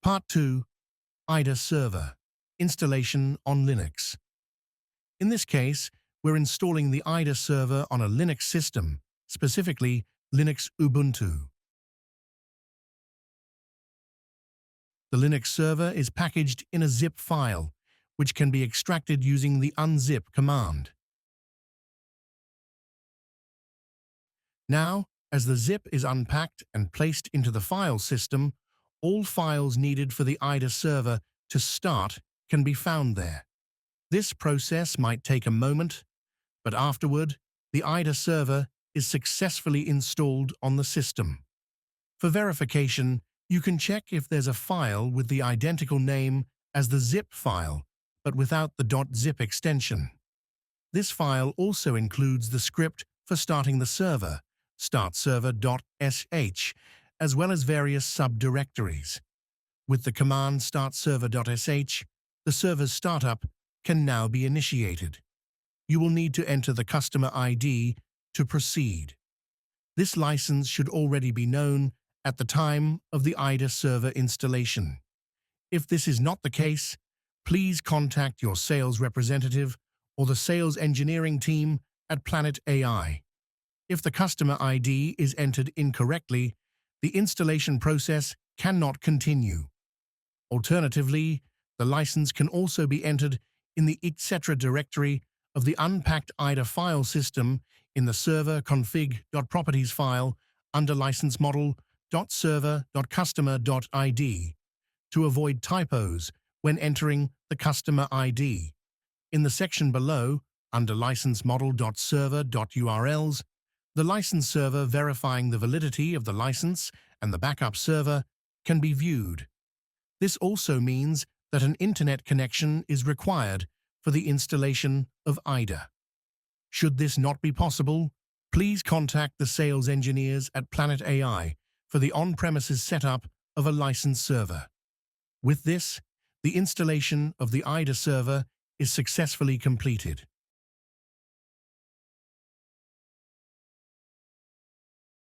Part 2. IDA Server. Installation on Linux. In this case, we're installing the IDA server on a Linux system, specifically Linux Ubuntu. The Linux server is packaged in a zip file, which can be extracted using the unzip command. Now, as the zip is unpacked and placed into the file system, all files needed for the IDA server to start can be found there. This process might take a moment, but afterward, the IDA server is successfully installed on the system. For verification, you can check if there's a file with the identical name as the zip file, but without the .zip extension. This file also includes the script for starting the server, startserver.sh, as well as various subdirectories. With the command startserver.sh, the server's startup can now be initiated. You will need to enter the customer ID to proceed. This license should already be known at the time of the IDA server installation. If this is not the case, please contact your sales representative or the sales engineering team at Planet AI. If the customer ID is entered incorrectly, the installation process cannot continue. Alternatively, the license can also be entered in the etc. directory of the unpacked IDA file system in the server config.properties file under license model.server.customer.id to avoid typos when entering the customer ID. In the section below, under license model.server.urls, the license server verifying the validity of the license and the backup server can be viewed. This also means that an internet connection is required for the installation of IDA. Should this not be possible, please contact the sales engineers at Planet AI for the on-premises setup of a licensed server. With this, the installation of the IDA server is successfully completed.